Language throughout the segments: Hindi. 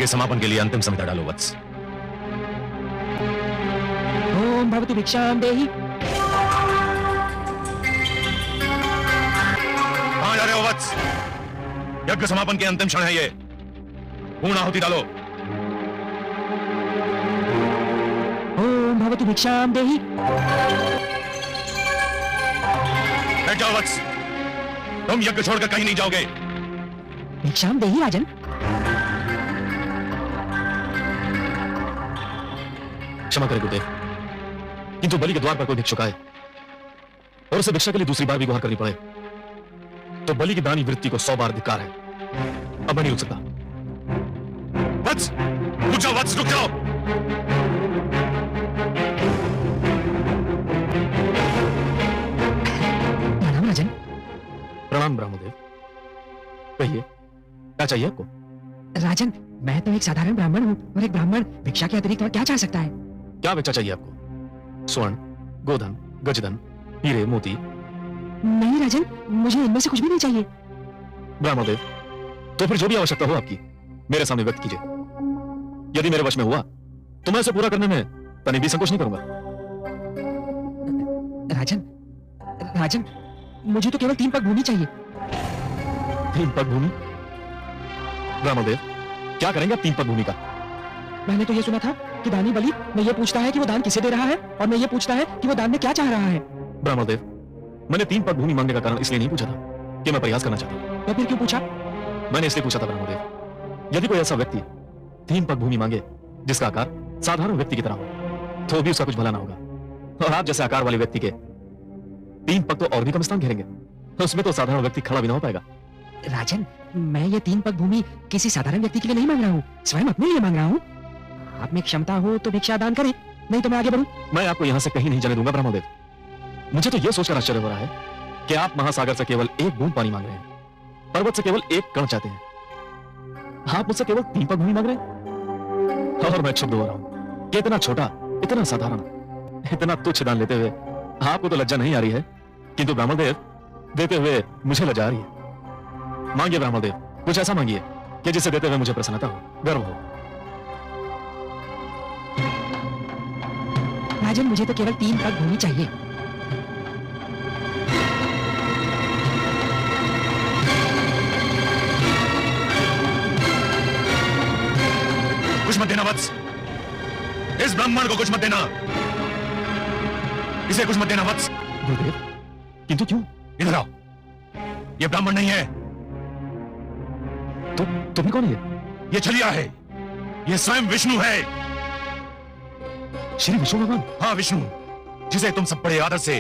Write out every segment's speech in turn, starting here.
के समापन के लिए अंतिम संहिता डालो वत्स। ओम भवतु भिक्षाम देहि। कहां जा रहे हो वत्स? यज्ञ समापन के अंतिम क्षण है ये। पूर्ण आहुति डालो। ओम भवतु भिक्षाम देहि। बैठ जाओ वत्स, तुम यज्ञ छोड़कर कहीं नहीं जाओगे। भिक्षाम देहि राजन। क्षमा करें गुरुदेव, किंतु बलि के द्वार पर कोई भिक्षुक आए और उसे भिक्षा के लिए दूसरी बार भी गुहार करनी पड़े तो बलि की दानी वृत्ति को 100 बार धिक्कार है। अब मैं नहीं रुक सकता। वत्स, रुक जाओ वत्स, रुक जाओ। प्रणाम राजन। प्रणाम ब्रह्मदेव, कहिए क्या चाहिए आपको? राजन, मैं तो एक साधारण ब्राह्मण हूँ और एक ब्राह्मण भिक्षा के अतिरिक्त और क्या चाह सकता है? क्या भिक्षा चाहिए आपको? स्वर्ण, गोधन, गजधन, हीरे, मोती? नहीं राजन, मुझे इनमें से कुछ भी नहीं चाहिए। ब्रह्मदेव, तो फिर जो भी आवश्यकता हो आपकी मेरे सामने व्यक्त कीजिए। यदि मेरे वश में हुआ तो मैं इसे पूरा करने में तनिक भी संकोच नहीं करूंगा। राजन, राजन, मुझे तो केवल 3 पग भूमि चाहिए। 3 पग भूमि? ब्रह्मदेव, क्या करेंगे आप 3 पग भूमि का? मैंने तो ये सुना था कि दानी बलि में ये पूछता है कि वो दान किसे दे रहा है और मैं ये पूछता है कि वो दान में क्या चाह रहा है। ब्रह्मदेव, मैंने 3 पग भूमि मांगने का कारण इसलिए नहीं पूछा था कि मैं प्रयास करना चाहता हूं। तो फिर क्यों पूछा? मैंने इसलिए पूछा था ब्रह्मदेव, यदि कोई ऐसा व्यक्ति 3 पग भूमि मांगे जिसका आकार साधारण व्यक्ति की तरह हो तो भी उसका कुछ भला ना होगा, और आप जैसे आकार वाले व्यक्ति के 3 पग तो और भी कम स्थान घेरेंगे, उसमें तो साधारण व्यक्ति खड़ा भी ना हो पाएगा। राजन, मैं ये 3 पग भूमि किसी साधारण व्यक्ति के लिए नहीं मांग रहा हूँ, स्वयं अपने लिए मांग रहा हूँ। आप में क्षमता हो तो भिक्षा दान करें, नहीं तो मैं आगे बढ़ूं। मैं आपको यहां से कहीं नहीं जाने दूंगा ब्रह्मदेव। मुझे तो यह सोचकर आश्चर्य हो रहा है कि आप महासागर से केवल 1 बूंद पानी मांग रहे हैं, पर्वत से केवल 1 कण चाहते हैं। आप मुझसे केवल 3 पग भूमि मांग रहे हैं और मैं क्षुब्ध हो रहा हूं कि इतना छोटा, इतना साधारण, इतना तुच्छ दान लेते हुए आपको तो लज्जा नहीं आ रही है, किंतु ब्रह्मदेव देते हुए मुझे लज्जा आ रही है। मांगिए ब्रह्मदेव, कुछ ऐसा मांगिए कि जिसे देते हुए मुझे प्रसन्नता हो, गर्व हो। राजन, मुझे तो केवल 3 पग भूमि चाहिए। कुछ मत देना वत्स, इस ब्राह्मण को कुछ मत देना, इसे कुछ मत देना वत्स। गुरुदेव, किंतु क्यों? इधर आओ, ये ब्राह्मण नहीं है। तो भी कौन है? ये छलिया है, ये स्वयं विष्णु है। श्री विष्णु भगवान? हाँ, विष्णु, जिसे तुम सब बड़े आदर से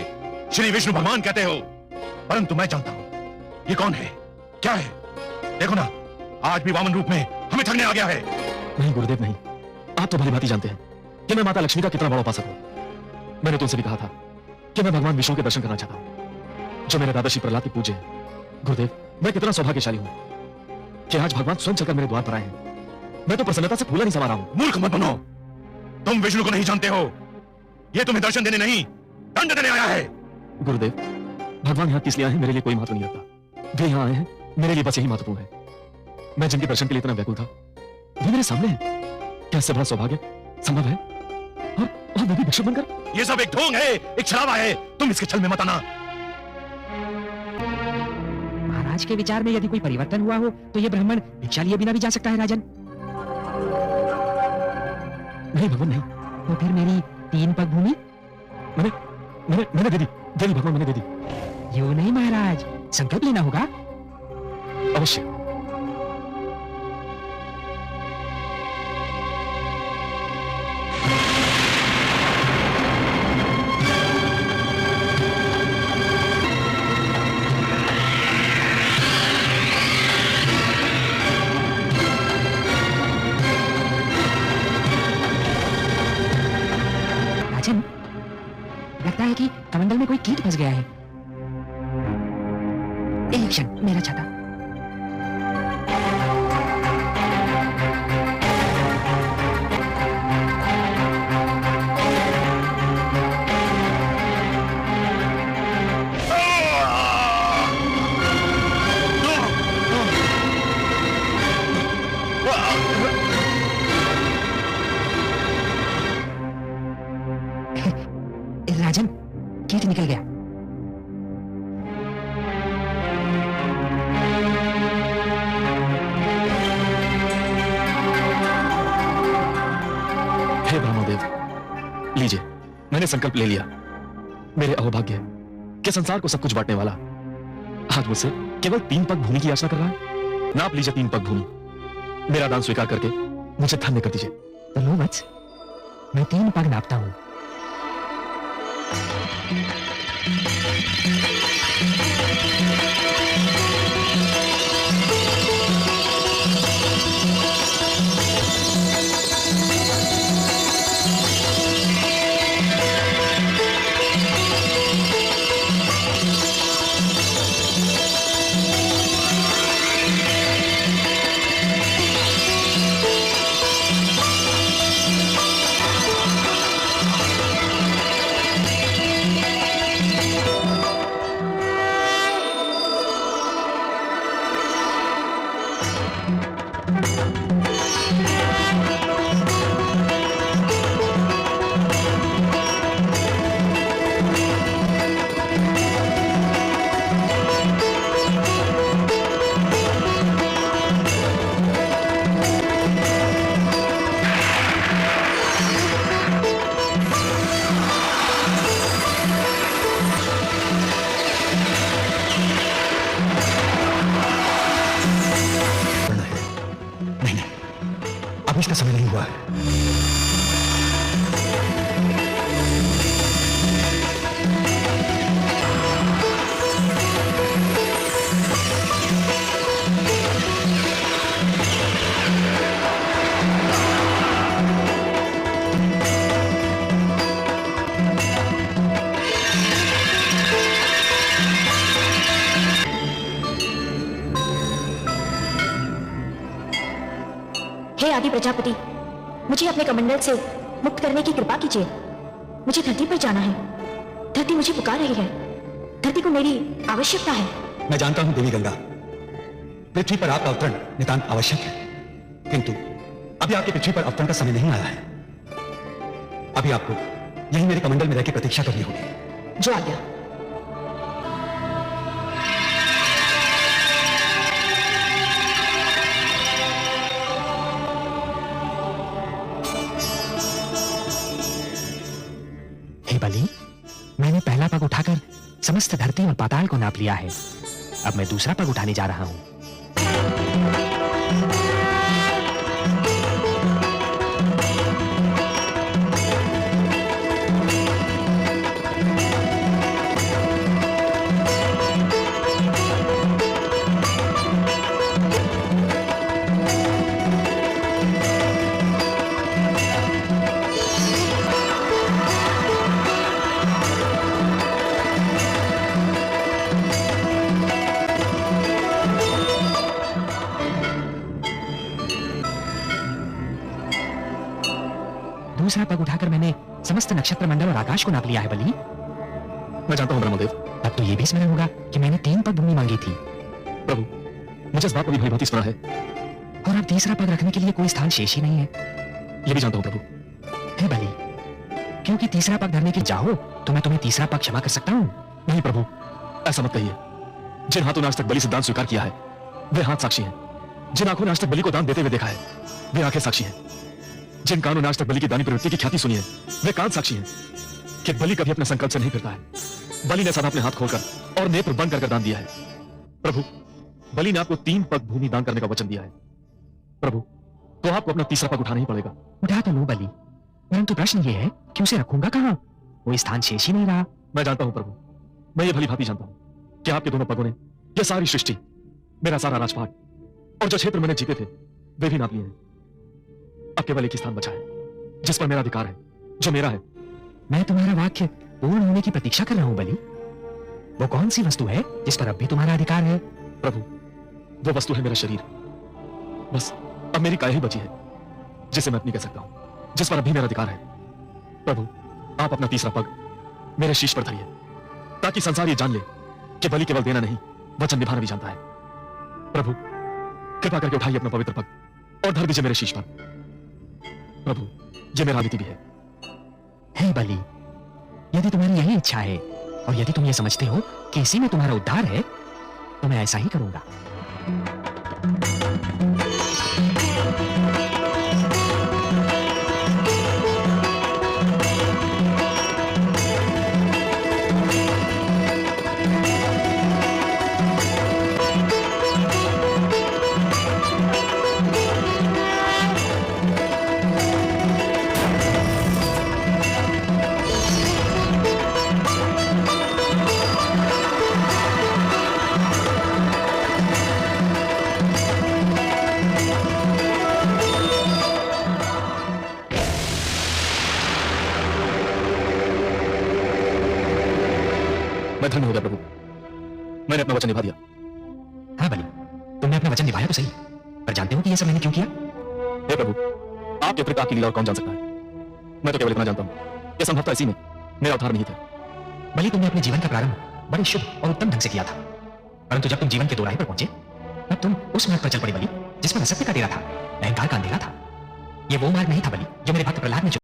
श्री विष्णु भगवान कहते हो, परंतु मैं जानता हूं ये कौन है, क्या है। देखो ना, आज भी वामन रूप में हमें ठगने आ गया है। नहीं गुरुदेव नहीं, आप तो भली भांति जानते हैं कि मैं माता लक्ष्मी का कितना बड़ा उपासक हूं। मैंने तुमसे भी कहा था कि मैं भगवान विष्णु के दर्शन करना चाहता हूं, जो मेरे दादाश्री प्रहलाद की पूज्य हैं। गुरुदेव, मैं कितना सौभाग्यशाली हूं कि आज भगवान स्वयं चलकर मेरे द्वार पर आए हैं। मैं तो प्रसन्नता से फूला नहीं समा रहा हूं। मूर्ख मत बनो, तुम विष्णु को नहीं जानते हो। ये तुम्हें दर्शन देने नहीं, दंड देने आया है। गुरुदेव, भगवान यहाँ किस लिए आए हैं मेरे लिए कोई महत्व नहीं रखता। वे यहाँ आए हैं मेरे लिए बस यही महत्वपूर्ण है। मैं जिनके दर्शन के लिए इतना व्याकुल था वे मेरे सामने हैं। क्या इससे बड़ा सौभाग्य संभव है? और वो भी भिक्षुक बनकर? ये सब एक ढोंग है, एक छलावा है, तुम इसके छल में मत आना। महाराज के विचार में यदि कोई परिवर्तन हुआ हो तो ये ब्राह्मण भिक्षा लिए बिना भी जा सकता है। राजन, नहीं भगवान नहीं। तो फिर मेरी 3 पग भूमि? मैंने दे दी भगवान, मैंने दे दी। यूं नहीं महाराज, संकल्प लेना होगा। अवश्य। राजन, लगता है कि कमंडल में कोई कीट फंस गया है। एक क्षण, मेरा छाता। राजन, कीट निकल गया। हे ब्रह्मदेव, लीजिए, मैंने संकल्प ले लिया। मेरे अहोभाग्य है कि संसार को सब कुछ बांटने वाला आज मुझसे केवल 3 पग भूमि की याचना कर रहा है। नाप लीजिए 3 पग भूमि। मेरा दान स्वीकार करके मुझे धन्य कर दीजिए। तो लो वत्स, मैं 3 पग नापता हूं। अब इसका समय नहीं हुआ है। हे आदि प्रजापति, मुझे अपने कमंडल से मुक्त करने की कृपा कीजिए। मुझे धरती पर जाना है। धरती मुझे पुकार रही है। धरती को मेरी आवश्यकता है। मैं जानता हूं देवी गंगा, पृथ्वी पर आपका अवतरण नितांत आवश्यक है, किंतु अभी आपके पृथ्वी पर अवतरण का समय नहीं आया है। अभी आपको यही मेरे कमंडल में रहकर प्रतीक्षा करनी होगी। जो आज्ञा। हे बलि, मैंने पहला पग उठाकर समस्त धरती और पाताल को नाप लिया है। अब मैं दूसरा पग उठाने जा रहा हूं। दूसरा पग उठाकर मैंने समस्त नक्षत्र मंडल और आकाश को नाप लिया है बलि। मैं जानता हूं ब्रह्मदेव। अब तो ये भी स्मरण होगा कि मैंने 3 पग भूमि मांगी थी। प्रभु, मुझे इस बात को भी भलीभांति स्मरण है। और अब तीसरा पग रखने के लिए कोई स्थान शेष ही नहीं है। ये भी जानता हूं प्रभु। हे बलि, क्योंकि तीसरा पग धरने के चाहो तो मैं तुम्हें तीसरा पग क्षमा कर सकता हूँ। नहीं प्रभु, ऐसा मत कहिए। जिन हाथों ने आज तक बलि से दान स्वीकार किया है वे हाथ साक्षी हैं। जिन आंखों ने आज तक बलि को दान देते हुए देखा है वे आंखें साक्षी हैं। जिन कानों ने आज तक बलि की दानी प्रवृत्ति की ख्याति सुनी है वे कान साक्षी हैं कि बलि कभी अपने संकल्प से नहीं फिरता है। बलि ने सदा अपने हाथ खोलकर और नेत्र बंद कर दान दिया है। प्रभु, बलि ने आपको 3 पग भूमि दान करने का वचन दिया है। प्रभु, तो आपको अपना तीसरा पग उठाना ही पड़ेगा। उठा तो लो बलि, परंतु प्रश्न ये है कि उसे रखूंगा कहाँ? कोई स्थान शेष ही नहीं रहा। मैं जानता हूं प्रभु, मैं ये भली भांति जानता हूं कि आपके दोनों पगों ने यह सारी सृष्टि, मेरा सारा राजपाट और जो क्षेत्र मैंने जीते थे वे भी नाप लिए हैं। अब केवल एक ही स्थान बचा है जिस पर मेरा अधिकार है, जो मेरा है। मैं तुम्हारा वाक्य पूर्ण होने की प्रतीक्षा कर रहा हूं बलि। वो कौन सी वस्तु है जिस पर अब भी तुम्हारा अधिकार है? प्रभु, वो वस्तु है मेरा शरीर। बस अब मेरी काया ही बची है जिसे मैं अपनी कह सकता हूं, जिस पर अब भी मेरा अधिकार है। प्रभु, आप अपना तीसरा पग मेरे शीश पर धरिए ताकि संसार ये जान ले कि बलि केवल देना नहीं, वचन निभाना भी जानता है। प्रभु, कृपा करके उठाइए अपना पवित्र पग और धर दीजिए मेरे शीश पर। प्रभु, ये मेरा अदिति भी है। हे बलि, यदि तुम्हारी यही इच्छा है और यदि तुम ये समझते हो कि इसी में तुम्हारा उद्धार है तो मैं ऐसा ही करूंगा। मैं धन्य हो गया प्रभु, मैंने अपना वचन निभा दिया। हाँ बलि, तुमने अपना वचन निभाया तो सही, पर जानते हो कि यह सब मैंने क्यों किया? हे प्रभु, आपके अतिरिक्त आपकी लीला और कौन जान सकता है? मैं तो केवल इतना जानता हूं कि संभवतः इसी में मेरा उद्धार नहीं था। बलि, तुमने अपने जीवन का प्रारंभ बड़े शुभ और उत्तम ढंग से किया था, परंतु जब तुम जीवन के दोराहे पर पहुंचे तब तुम उस मार्ग पर चल पड़े बलि जिस पर असत्य का डेरा था, अहंकार का अंधेरा था। ये वो मार्ग नहीं था बलि जो मेरे भक्त प्रहलाद ने